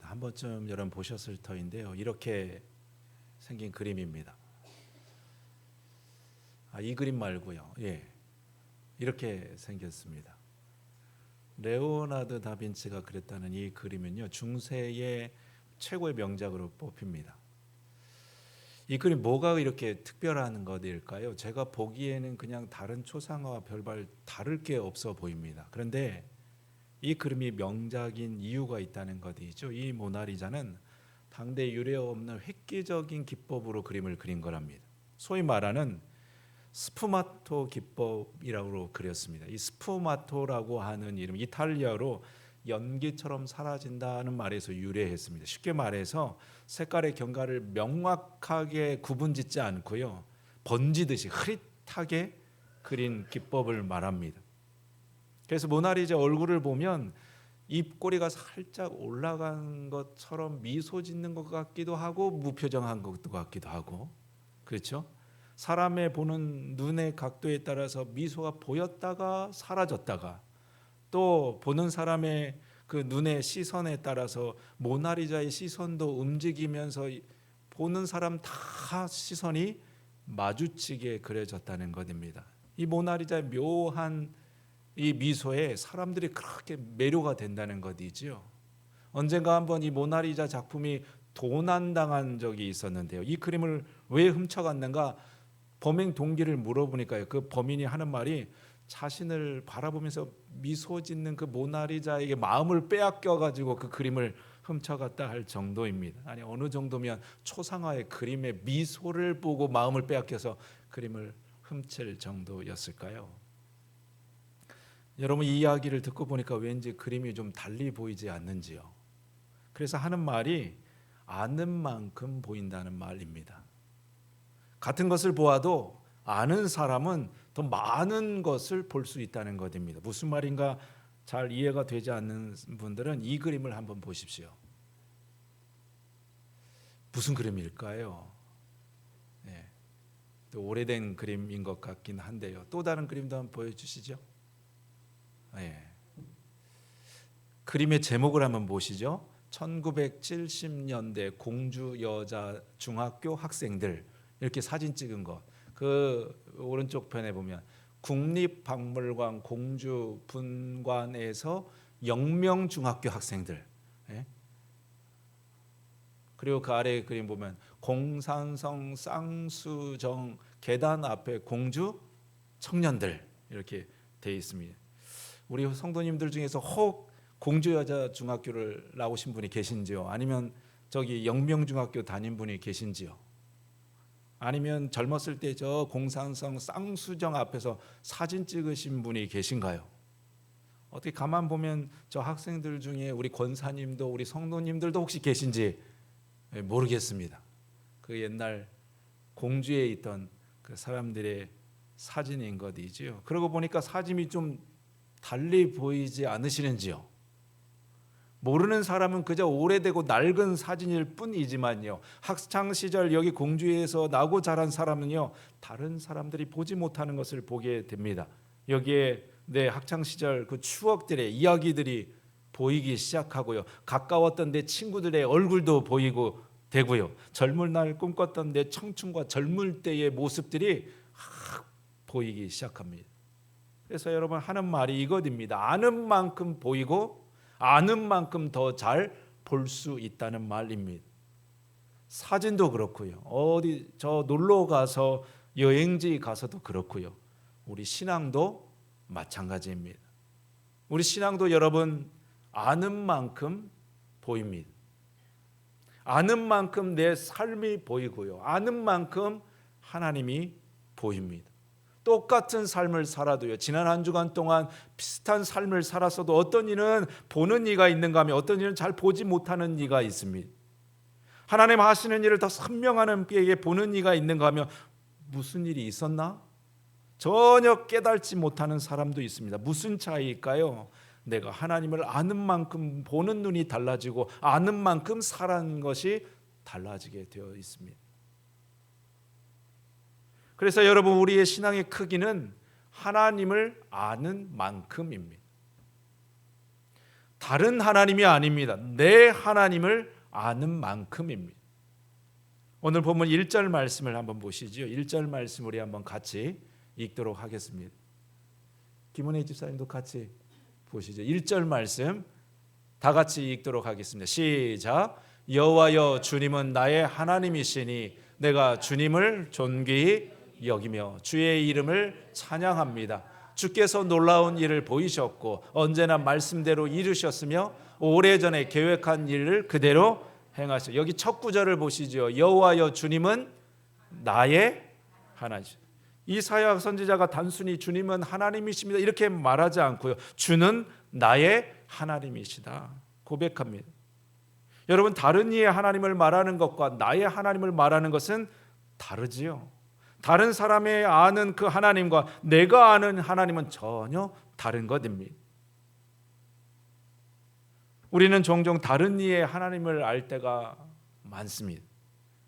한 번쯤 여러분 보셨을 터인데요. 이렇게 생긴 그림입니다. 이 그림 말고요. 이렇게 생겼습니다. 레오나르도 다빈치가 그렸다는 이 그림은요, 중세의 최고의 명작으로 뽑힙니다. 이 그림 뭐가 이렇게 특별한 것일까요? 제가 보기에는 그냥 다른 초상화와 별반 다를 게 없어 보입니다. 그런데 이 그림이 명작인 이유가 있다는 것이죠. 이 모나리자는 당대 유례 없는 획기적인 기법으로 그림을 그린 거랍니다. 소위 말하는 스푸마토 기법이라고 그렸습니다. 이 스푸마토라고 하는 이름, 이탈리아로 연기처럼 사라진다는 말에서 유래했습니다. 쉽게 말해서 색깔의 경과를 명확하게 구분짓지 않고요, 번지듯이 흐릿하게 그린 기법을 말합니다. 그래서 모나리자 얼굴을 보면 입꼬리가 살짝 올라간 것처럼 미소 짓는 것 같기도 하고 무표정한 것 같기도 하고, 그렇죠? 사람의 보는 눈의 각도에 따라서 미소가 보였다가 사라졌다가, 또 보는 사람의 그 눈의 시선에 따라서 모나리자의 시선도 움직이면서 보는 사람 다 시선이 마주치게 그려졌다는 것입니다. 이 모나리자의 묘한 이 미소에 사람들이 그렇게 매료가 된다는 것이지요. 언젠가 한번 이 모나리자 작품이 도난당한 적이 있었는데요. 이 그림을 왜 훔쳐갔는가 범행 동기를 물어보니까요, 그 범인이 하는 말이 자신을 바라보면서 미소 짓는 그 모나리자에게 마음을 빼앗겨 가지고 그 그림을 훔쳐갔다 할 정도입니다. 아니, 어느 정도면 초상화의 그림의 미소를 보고 마음을 빼앗겨서 그림을 훔칠 정도였을까요? 여러분, 이 이야기를 듣고 보니까 왠지 그림이 좀 달리 보이지 않는지요? 그래서 하는 말이 아는 만큼 보인다는 말입니다. 같은 것을 보아도 아는 사람은 더 많은 것을 볼 수 있다는 것입니다. 무슨 말인가 잘 이해가 되지 않는 분들은 이 그림을 한번 보십시오. 무슨 그림일까요? 또 오래된 그림인 것 같긴 한데요. 또 다른 그림도 한번 보여주시죠. 그림의 제목을 한번 보시죠. 1970년대 공주 여자 중학교 학생들, 이렇게 사진 찍은 것. 그 오른쪽 편에 보면 국립박물관 공주 분관에서 영명 중학교 학생들. 그리고 그 아래 그림 보면 공산성 쌍수정 계단 앞에 공주 청년들, 이렇게 돼 있습니다. 우리 성도님들 중에서 혹 공주여자중학교를 나오신 분이 계신지요? 아니면 저기 영명중학교 다닌 분이 계신지요? 아니면 젊었을 때 저 공산성 쌍수정 앞에서 사진 찍으신 분이 계신가요? 어떻게 가만 보면 저 학생들 중에 우리 권사님도 우리 성도님들도 혹시 계신지 모르겠습니다. 그 옛날 공주에 있던 그 사람들의 사진인 것이지요. 그러고 보니까 사진이 좀 달리 보이지 않으시는지요? 모르는 사람은 그저 오래되고 낡은 사진일 뿐이지만요, 학창 시절 여기 공주에서 나고 자란 사람은요, 다른 사람들이 보지 못하는 것을 보게 됩니다. 여기에 내 학창 시절 그 추억들의 이야기들이 보이기 시작하고요, 가까웠던 내 친구들의 얼굴도 보이고 되고요, 젊은 날 꿈꿨던 내 청춘과 젊을 때의 모습들이 보이기 시작합니다. 그래서 여러분, 하는 말이 이것입니다. 아는 만큼 보이고 아는 만큼 더 잘 볼 수 있다는 말입니다. 사진도 그렇고요, 어디 저 놀러 가서 여행지 가서도 그렇고요, 우리 신앙도 마찬가지입니다. 우리 신앙도 여러분, 아는 만큼 보입니다. 아는 만큼 내 삶이 보이고요, 아는 만큼 하나님이 보입니다. 똑같은 삶을 살아도요, 지난 한 주간 동안 비슷한 삶을 살았어도 어떤 이는 보는 이가 있는가 하면 어떤 이는 잘 보지 못하는 이가 있습니다. 하나님 하시는 일을 더 선명하는 이에게 보는 이가 있는가 하면 무슨 일이 있었나? 전혀 깨달지 못하는 사람도 있습니다. 무슨 차이일까요? 내가 하나님을 아는 만큼 보는 눈이 달라지고 아는 만큼 살아가는 것이 달라지게 되어 있습니다. 그래서 여러분, 우리의 신앙의 크기는 하나님을 아는 만큼입니다. 다른 하나님이 아닙니다. 내 하나님을 아는 만큼입니다. 오늘 본문 1절 말씀을 한번 보시죠. 1절 말씀 우리 한번 같이 읽도록 하겠습니다. 김은혜 집사님도 같이 보시죠. 1절 말씀 다 같이 읽도록 하겠습니다. 시작. 여호와여 주님은 나의 하나님이시니 내가 주님을 존귀히 여기며 주의 이름을 찬양합니다. 주께서 놀라운 일을 보이셨고 언제나 말씀대로 이루셨으며 오래전에 계획한 일을 그대로 행하셨. 여기 첫 구절을 보시죠. 여호와여 주님은 나의 하나님. 이사야 선지자가 단순히 주님은 하나님이십니다 이렇게 말하지 않고요. 주는 나의 하나님이시다 고백합니다. 여러분, 다른 이의 하나님을 말하는 것과 나의 하나님을 말하는 것은 다르지요. 다른 사람의 아는 그 하나님과 내가 아는 하나님은 전혀 다른 것입니다. 우리는 종종 다른 이의 하나님을 알 때가 많습니다.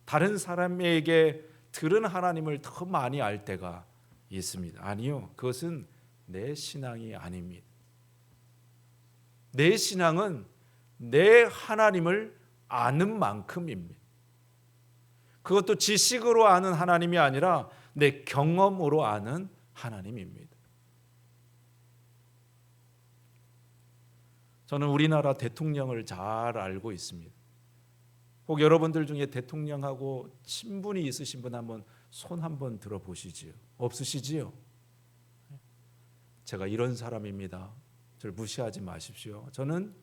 다른 사람에게 들은 하나님을 더 많이 알 때가 있습니다. 아니요, 그것은 내 신앙이 아닙니다. 내 신앙은 내 하나님을 아는 만큼입니다. 그것도 지식으로 아는 하나님이 아니라 내 경험으로 아는 하나님입니다. 저는 우리나라 대통령을 잘 알고 있습니다. 혹 여러분들 중에 대통령하고 친분이 있으신 분 한번 손 한번 들어보시지요. 없으시지요? 제가 이런 사람입니다. 저를 무시하지 마십시오. 저는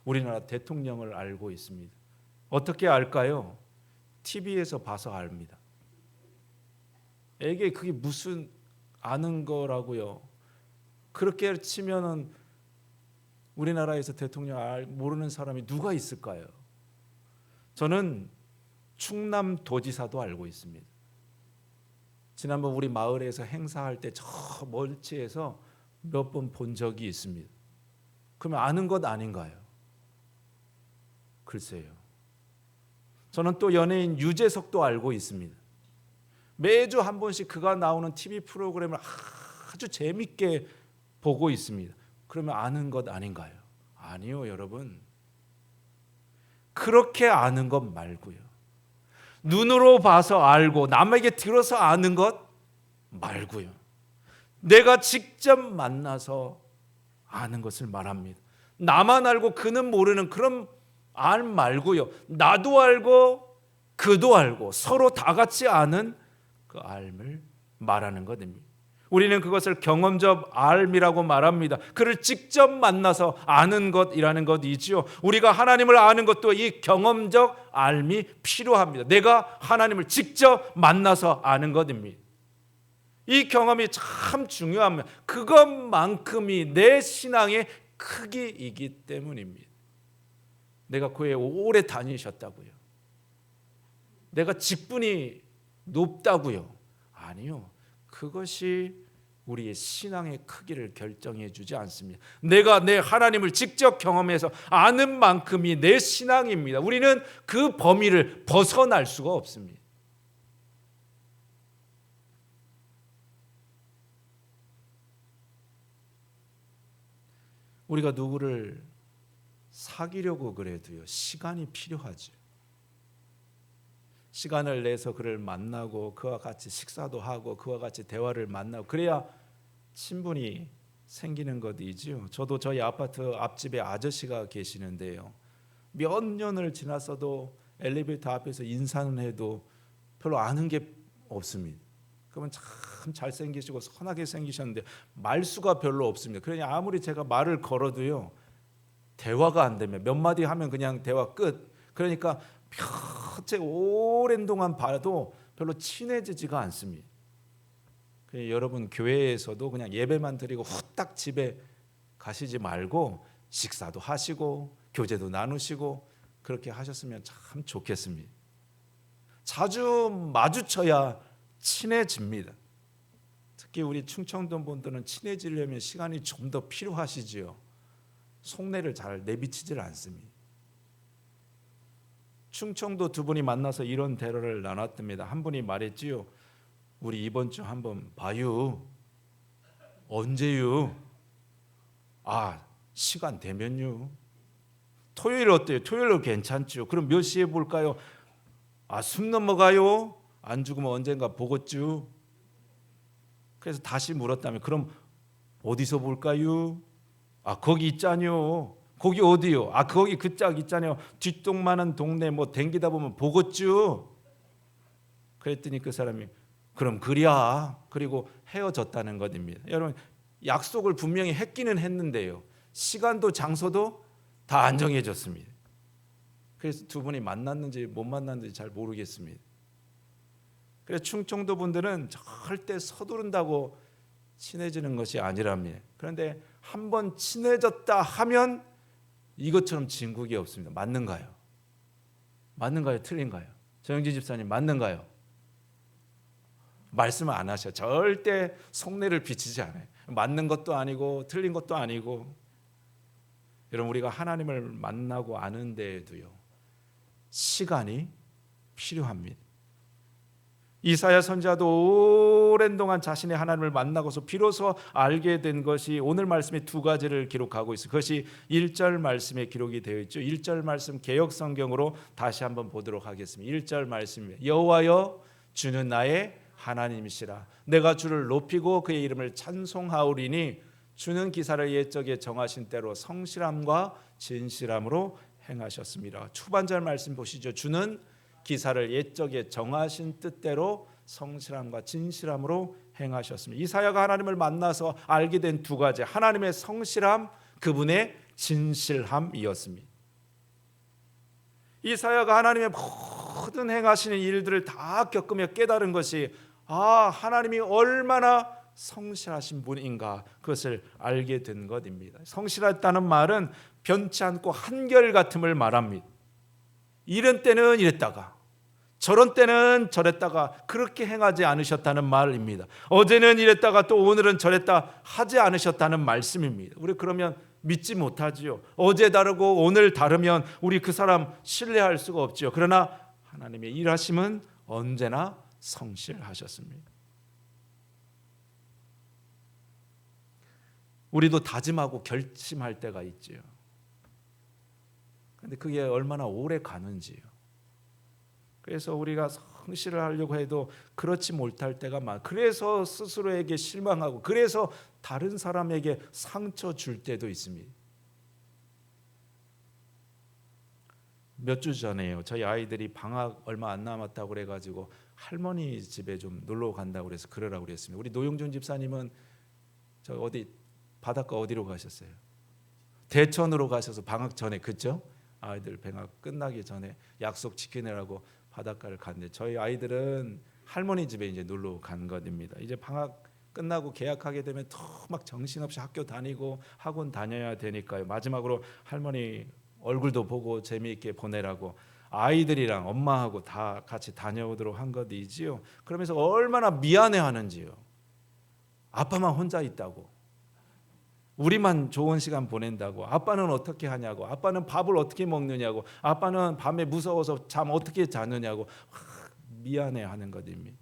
우리나라 대통령을 알고 있습니다. 어떻게 알까요? TV에서 봐서 압니다. 에게 그게 무슨 아는 거라고요. 그렇게 치면은 우리나라에서 대통령 모르는 사람이 누가 있을까요? 저는 충남도지사도 알고 있습니다. 지난번 우리 마을에서 행사할 때 저 멀지에서 몇 번 본 적이 있습니다. 그러면 아는 것 아닌가요? 글쎄요. 저는 또 연예인 유재석도 알고 있습니다. 매주 한 번씩 그가 나오는 TV 프로그램을 아주 재밌게 보고 있습니다. 그러면 아는 것 아닌가요? 아니요, 여러분. 그렇게 아는 것 말고요. 눈으로 봐서 알고 남에게 들어서 아는 것 말고요. 내가 직접 만나서 아는 것을 말합니다. 나만 알고 그는 모르는 그런 알 말고요. 나도 알고 그도 알고 서로 다 같이 아는 그 알을 말하는 것입니다. 우리는 그것을 경험적 알미라고 말합니다. 그를 직접 만나서 아는 것이라는 것이지요. 우리가 하나님을 아는 것도 이 경험적 알미 필요합니다. 내가 하나님을 직접 만나서 아는 것입니다. 이 경험이 참 중요합니다. 그것만큼이 내 신앙의 크기이기 때문입니다. 내가 교회에 오래 다니셨다고요? 내가 직분이 높다고요? 아니요. 그것이 우리의 신앙의 크기를 결정해 주지 않습니다. 내가 내 하나님을 직접 경험해서 아는 만큼이 내 신앙입니다. 우리는 그 범위를 벗어날 수가 없습니다. 우리가 누구를 사귀려고 그래도요, 시간이 필요하죠. 시간을 내서 그를 만나고 그와 같이 식사도 하고 그와 같이 대화를 만나고 그래야 친분이 생기는 것이지요. 저도 저희 아파트 앞집에 아저씨가 계시는데요. 몇 년을 지났어도 엘리베이터 앞에서 인사는 해도 별로 아는 게 없습니다. 그러면 참 잘생기시고 선하게 생기셨는데 말수가 별로 없습니다. 그러니 아무리 제가 말을 걸어도요, 대화가 안 되면 몇 마디 하면 그냥 대화 끝. 그러니까 평생 오랜 동안 봐도 별로 친해지지가 않습니다. 여러분 교회에서도 그냥 예배만 드리고 후딱 집에 가시지 말고 식사도 하시고 교제도 나누시고 그렇게 하셨으면 참 좋겠습니다. 자주 마주쳐야 친해집니다. 특히 우리 충청도 분들은 친해지려면 시간이 좀 더 필요하시지요. 속내를 잘 내비치질 않습니다. 충청도 두 분이 만나서 이런 대화를 나눴답니다. 한 분이 말했지요. 우리 이번 주 한번 봐요. 언제요? 아, 시간 되면요. 토요일 어때요? 토요일로 괜찮죠. 그럼 몇 시에 볼까요? 숨 넘어가요? 안 죽으면 언젠가 보겠죠. 그래서 다시 물었다면 그럼 어디서 볼까요? 거기 있잖요. 거기 어디요? 거기 그 짝 있잖아요. 뒷동만한 동네 뭐 댕기다 보면 보겠죠. 그랬더니 그 사람이 그럼 그랴. 그리고 헤어졌다는 것입니다. 여러분 약속을 분명히 했기는 했는데요. 시간도 장소도 다 안 정해졌습니다. 그래서 두 분이 만났는지 못 만났는지 잘 모르겠습니다. 그래서 충청도 분들은 절대 서두른다고 친해지는 것이 아니랍니다. 그런데 한번 친해졌다 하면 이것처럼 진국이 없습니다. 맞는가요? 맞는가요? 틀린가요? 정영진 집사님 맞는가요? 말씀을 안 하셔. 절대 속내를 비치지 않아요. 맞는 것도 아니고 틀린 것도 아니고. 여러분 우리가 하나님을 만나고 아는 데에도요 시간이 필요합니다. 이사야 선지자도 오랜 동안 자신의 하나님을 만나고서 비로소 알게 된 것이 오늘 말씀에 두 가지를 기록하고 있어요. 그것이 1절 말씀에 기록이 되어 있죠. 1절 말씀 개역 성경으로 다시 한번 보도록 하겠습니다. 1절 말씀입니다. 여호와여 주는 나의 하나님이시라. 내가 주를 높이고 그의 이름을 찬송하오리니 주는 기사를 옛적에 정하신 대로 성실함과 진실함으로 행하셨습니다. 초반절 말씀 보시죠. 주는 기사를 옛적에 정하신 뜻대로 성실함과 진실함으로 행하셨습니다. 이사야가 하나님을 만나서 알게 된 두 가지, 하나님의 성실함, 그분의 진실함이었습니다. 이사야가 하나님의 모든 행하시는 일들을 다 겪으며 깨달은 것이 하나님이 얼마나 성실하신 분인가, 그것을 알게 된 것입니다. 성실했다는 말은 변치 않고 한결같음을 말합니다. 이런 때는 이랬다가 저런 때는 저랬다가 그렇게 행하지 않으셨다는 말입니다. 어제는 이랬다가 또 오늘은 저랬다 하지 않으셨다는 말씀입니다. 우리 그러면 믿지 못하지요. 어제 다르고 오늘 다르면 우리 그 사람 신뢰할 수가 없지요. 그러나 하나님의 일하심은 언제나 성실하셨습니다. 우리도 다짐하고 결심할 때가 있지요. 그런데 그게 얼마나 오래 가는지요. 그래서 우리가 성실을 하려고 해도 그렇지 못할 때가 많아. 그래서 스스로에게 실망하고 그래서 다른 사람에게 상처 줄 때도 있습니다. 몇 주 전에요. 저희 아이들이 방학 얼마 안 남았다고 그래가지고 할머니 집에 좀 놀러 간다고 그래서 그러라고 그랬습니다. 우리 노용준 집사님은 저 어디 바닷가 어디로 가셨어요? 대천으로 가셔서 방학 전에, 그죠? 아이들 방학 끝나기 전에 약속 지키느라고 바닷가를 갔는데 저희 아이들은 할머니 집에 이제 놀러 간 것입니다. 이제 방학 끝나고 개학하게 되면 또 막 정신없이 학교 다니고 학원 다녀야 되니까요. 마지막으로 할머니 얼굴도 보고 재미있게 보내라고 아이들이랑 엄마하고 다 같이 다녀오도록 한 것이지요. 그러면서 얼마나 미안해하는지요. 아빠만 혼자 있다고, 우리만 좋은 시간 보낸다고, 아빠는 어떻게 하냐고, 아빠는 밥을 어떻게 먹느냐고, 아빠는 밤에 무서워서 잠 어떻게 자느냐고 미안해하는 것입니다.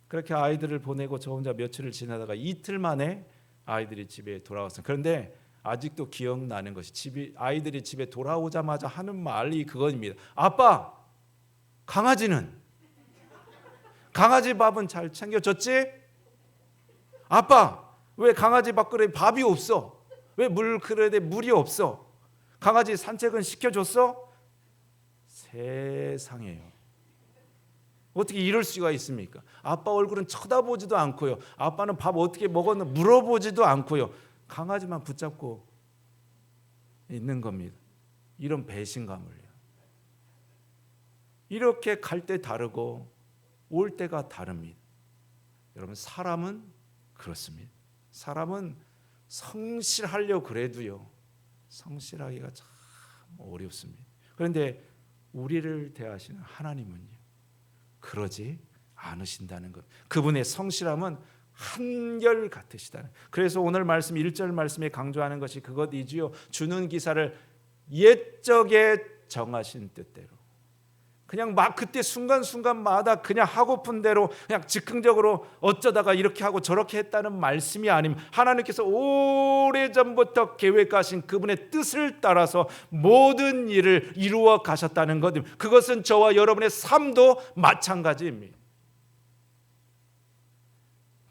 그렇게 아이들을 보내고 저 혼자 며칠을 지나다가 이틀 만에 아이들이 집에 돌아왔어요. 그런데 아직도 기억나는 것이 아이들이 집에 돌아오자마자 하는 말이 그겁니다. 아빠, 강아지는? 강아지 밥은 잘 챙겨줬지? 아빠, 왜 강아지 밥그릇에 밥이 없어? 왜 물 그릇에 물이 없어? 강아지 산책은 시켜줬어? 세상에요. 어떻게 이럴 수가 있습니까? 아빠 얼굴은 쳐다보지도 않고요. 아빠는 밥 어떻게 먹었나 물어보지도 않고요. 강아지만 붙잡고 있는 겁니다. 이런 배신감을요. 이렇게 갈 때 다르고 올 때가 다릅니다. 여러분, 사람은 그렇습니다. 사람은 성실하려고 그래도요, 성실하기가 참 어렵습니다. 그런데 우리를 대하시는 하나님은요, 그러지 않으신다는 것. 그분의 성실함은 한결 같으시다는. 그래서 오늘 말씀 1절 말씀에 강조하는 것이 그것이지요. 주는 기사를 옛적에 정하신 뜻대로. 그냥 막 그때 순간순간마다 그냥 하고픈 대로 그냥 즉흥적으로 어쩌다가 이렇게 하고 저렇게 했다는 말씀이 아님, 하나님께서 오래전부터 계획하신 그분의 뜻을 따라서 모든 일을 이루어 가셨다는 것, 그것은 저와 여러분의 삶도 마찬가지입니다.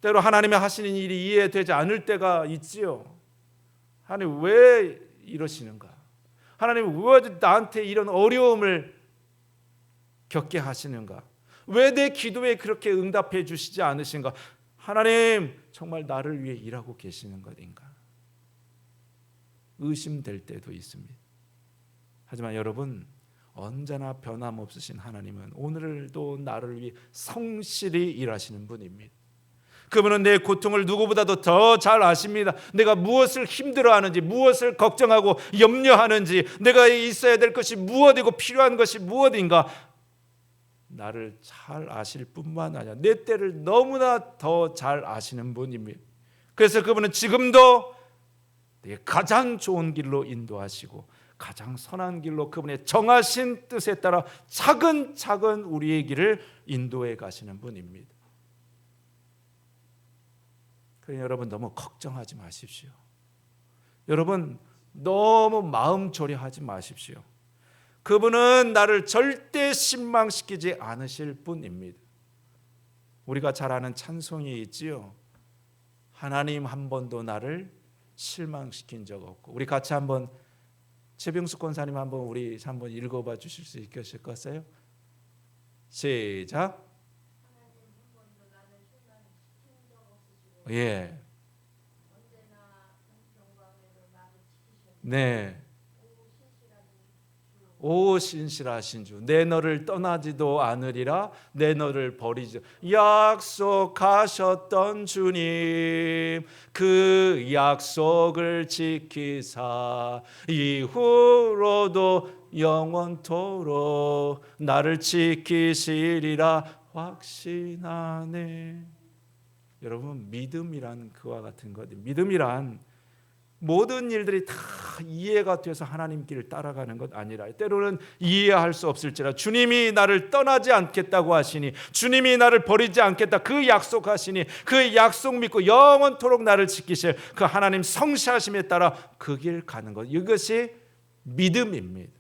때로 하나님이 하시는 일이 이해되지 않을 때가 있지요. 하나님 왜 이러시는가? 하나님 왜 나한테 이런 어려움을 겪게 하시는가? 왜 내 기도에 그렇게 응답해 주시지 않으신가? 하나님 정말 나를 위해 일하고 계시는 것인가? 의심될 때도 있습니다. 하지만 여러분, 언제나 변함없으신 하나님은 오늘도 나를 위해 성실히 일하시는 분입니다. 그분은 내 고통을 누구보다도 더 잘 아십니다. 내가 무엇을 힘들어하는지, 무엇을 걱정하고 염려하는지, 내가 있어야 될 것이 무엇이고 필요한 것이 무엇인가, 나를 잘 아실 뿐만 아니라 내 때를 너무나 더 잘 아시는 분입니다. 그래서 그분은 지금도 내게 가장 좋은 길로 인도하시고 가장 선한 길로 그분의 정하신 뜻에 따라 차근차근 우리의 길을 인도해 가시는 분입니다. 그러니 여러분 너무 걱정하지 마십시오. 여러분 너무 마음 졸여하지 마십시오. 그분은 나를 절대 실망시키지 않으실 분입니다. 우리가 잘 아는 찬송이 있지요. 하나님 한 번도 나를 실망시킨 적 없고. 우리 같이 한번 최병숙 권사님 한번 읽어봐 주실 수 있겠어요? 시작. 예. 네. 오 신실하신 주, 내 너를 떠나지도 않으리라, 내 너를 버리지, 약속하셨던 주님, 그 약속을 지키사 이후로도 영원토록 나를 지키시리라 확신하네. 여러분, 믿음이란 그와 같은 것. 믿음이란 모든 일들이 다 이해가 돼서 하나님 길을 따라가는 것 아니라, 때로는 이해할 수 없을지라 주님이 나를 떠나지 않겠다고 하시니, 주님이 나를 버리지 않겠다 그 약속하시니, 그 약속 믿고 영원토록 나를 지키실 그 하나님 성실하심에 따라 그 길 가는 것, 이것이 믿음입니다.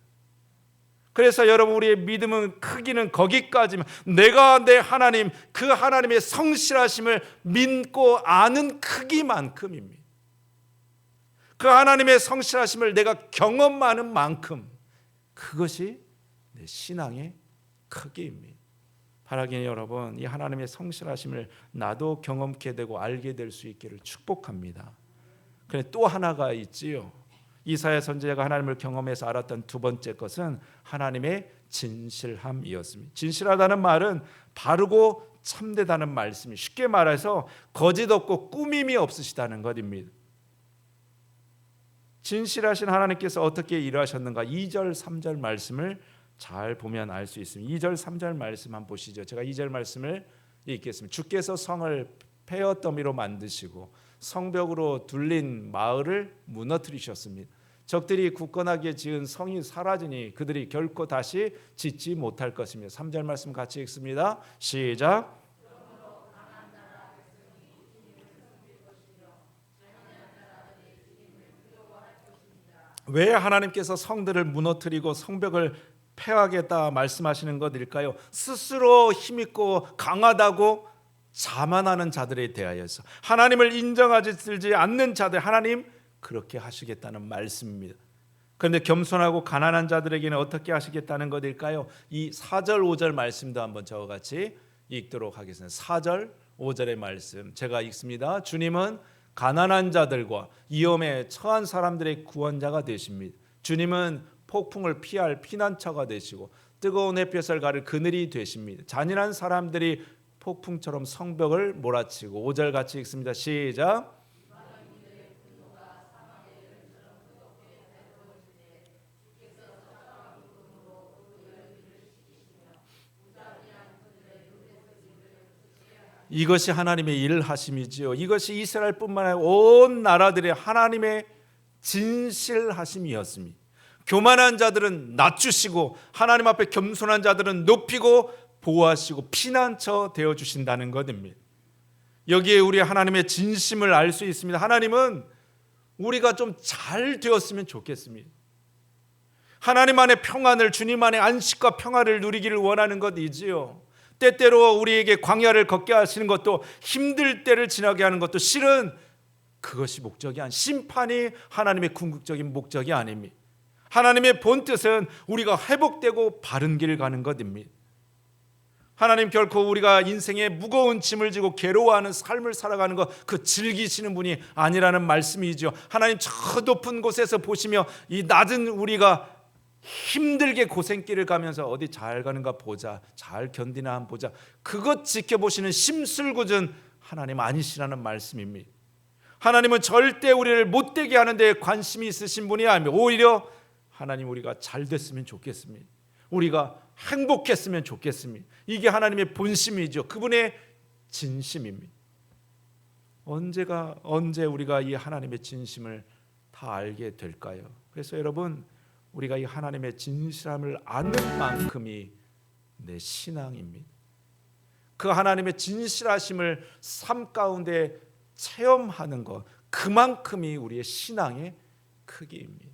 그래서 여러분, 우리의 믿음은 크기는 거기까지만, 내가 내 하나님, 그 하나님의 성실하심을 믿고 아는 크기만큼입니다. 그 하나님의 성실하심을 내가 경험하는 만큼, 그것이 내 신앙의 크기입니다. 바라기는 여러분, 이 하나님의 성실하심을 나도 경험케 되고 알게 될 수 있기를 축복합니다. 그런데 또 하나가 있지요. 이사야 선지자가 하나님을 경험해서 알았던 두 번째 것은 하나님의 진실함이었습니다. 진실하다는 말은 바르고 참되다는 말씀이, 쉽게 말해서 거짓 없고 꾸밈이 없으시다는 것입니다. 진실하신 하나님께서 어떻게 일하셨는가, 2절 3절 말씀을 잘 보면 알 수 있습니다. 2절 3절 말씀 한번 보시죠. 제가 2절 말씀을 읽겠습니다. 주께서 성을 폐허더미로 만드시고 성벽으로 둘린 마을을 무너뜨리셨습니다. 적들이 굳건하게 지은 성이 사라지니 그들이 결코 다시 짓지 못할 것입니다. 3절 말씀 같이 읽습니다. 시작. 왜 하나님께서 성들을 무너뜨리고 성벽을 폐하겠다 말씀하시는 것일까요? 스스로 힘있고 강하다고 자만하는 자들에 대하여서, 하나님을 인정하지 않는 자들, 하나님 그렇게 하시겠다는 말씀입니다. 그런데 겸손하고 가난한 자들에게는 어떻게 하시겠다는 것일까요? 이 4절 5절 말씀도 한번 저와 같이 읽도록 하겠습니다. 4절 5절의 말씀 제가 읽습니다. 주님은 가난한 자들과 위험에 처한 사람들의 구원자가 되십니다. 주님은 폭풍을 피할 피난처가 되시고 뜨거운 햇볕을 가릴 그늘이 되십니다. 잔인한 사람들이 폭풍처럼 성벽을 몰아치고, 5절 같이 읽습니다. 시작. 이것이 하나님의 일하심이지요. 이것이 이스라엘뿐만 아니라 온 나라들의 하나님의 진실하심이었습니다. 교만한 자들은 낮추시고 하나님 앞에 겸손한 자들은 높이고 보호하시고 피난처 되어 주신다는 것입니다. 여기에 우리 하나님의 진심을 알 수 있습니다. 하나님은 우리가 좀 잘 되었으면 좋겠습니다. 하나님 안의 평안을, 주님 안의 안식과 평안을 누리기를 원하는 것이지요. 때때로 우리에게 광야를 걷게 하시는 것도, 힘들 때를 지나게 하는 것도 실은 그것이 목적이 아니, 심판이 하나님의 궁극적인 목적이 아닙니다. 하나님의 본 뜻은 우리가 회복되고 바른 길을 가는 것입니다. 하나님 결코 우리가 인생에 무거운 짐을 지고 괴로워하는 삶을 살아가는 것, 그 즐기시는 분이 아니라는 말씀이죠. 하나님 저 높은 곳에서 보시며 이 낮은 우리가 힘들게 고생길을 가면서 어디 잘 가는가 보자, 잘 견디나 한번 보자, 그것 지켜보시는 심술궂은 하나님 아니시라는 말씀입니다. 하나님은 절대 우리를 못되게 하는 데 관심이 있으신 분이 아니며 오히려 하나님 우리가 잘 됐으면 좋겠습니다. 우리가 행복했으면 좋겠습니다. 이게 하나님의 본심이죠. 그분의 진심입니다. 언제 우리가 이 하나님의 진심을 다 알게 될까요? 그래서 여러분, 우리가 이 하나님의 진실함을 아는 만큼이 내 신앙입니다. 그 하나님의 진실하심을 삶 가운데 체험하는 것, 그만큼이 우리의 신앙의 크기입니다.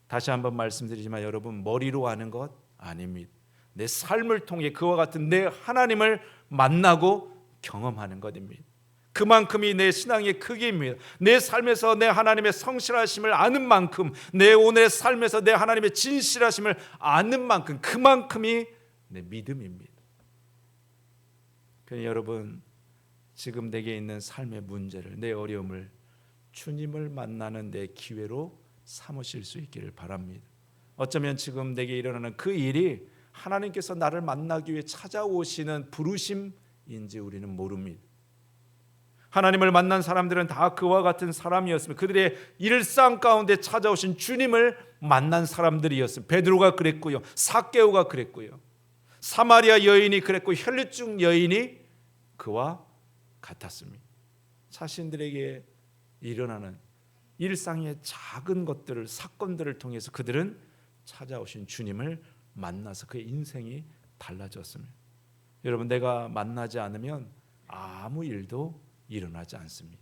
다시 한번 말씀드리지만 여러분, 머리로 아는 것 아닙니다. 내 삶을 통해 그와 같은 내 하나님을 만나고 경험하는 것입니다. 그만큼이 내 신앙의 크기입니다. 내 삶에서 내 하나님의 성실하심을 아는 만큼, 내 오늘의 삶에서 내 하나님의 진실하심을 아는 만큼, 그만큼이 내 믿음입니다. 그러니 여러분, 지금 내게 있는 삶의 문제를, 내 어려움을 주님을 만나는 내 기회로 삼으실 수 있기를 바랍니다. 어쩌면 지금 내게 일어나는 그 일이 하나님께서 나를 만나기 위해 찾아오시는 부르심인지 우리는 모릅니다. 하나님을 만난 사람들은 다 그와 같은 사람이었습니다. 그들의 일상 가운데 찾아오신 주님을 만난 사람들이었습니다. 베드로가 그랬고요, 삭개오가 그랬고요, 사마리아 여인이 그랬고, 혈류증 여인이 그와 같았습니다. 자신들에게 일어나는 일상의 작은 것들을, 사건들을 통해서 그들은 찾아오신 주님을 만나서 그의 인생이 달라졌습니다. 여러분, 내가 만나지 않으면 아무 일도 일어나지 않습니다.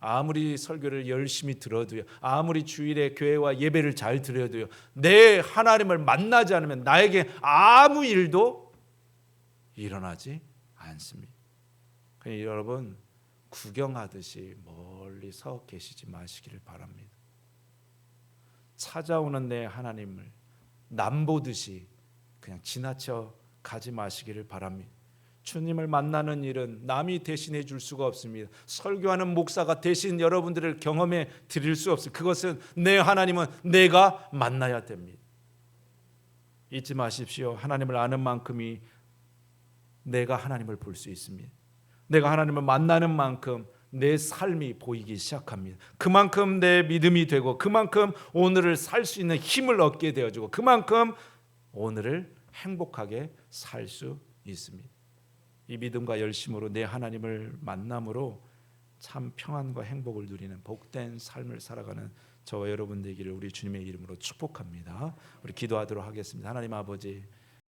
아무리 설교를 열심히 들어도요, 아무리 주일에 교회와 예배를 잘 드려도요, 내 하나님을 만나지 않으면 나에게 아무 일도 일어나지 않습니다. 그러니 여러분, 구경하듯이 멀리 서 계시지 마시기를 바랍니다. 찾아오는 내 하나님을 남보듯이 그냥 지나쳐 가지 마시기를 바랍니다. 주님을 만나는 일은 남이 대신해 줄 수가 없습니다. 설교하는 목사가 대신 여러분들을 경험해 드릴 수 없습니다. 그것은 내 하나님은 내가 만나야 됩니다. 잊지 마십시오. 하나님을 아는 만큼이 내가 하나님을 볼 수 있습니다. 내가 하나님을 만나는 만큼 내 삶이 보이기 시작합니다. 그만큼 내 믿음이 되고, 그만큼 오늘을 살 수 있는 힘을 얻게 되어지고, 그만큼 오늘을 행복하게 살 수 있습니다. 이 믿음과 열심으로 내 하나님을 만남으로 참 평안과 행복을 누리는 복된 삶을 살아가는 저와 여러분 되기를 우리 주님의 이름으로 축복합니다. 우리 기도하도록 하겠습니다. 하나님 아버지,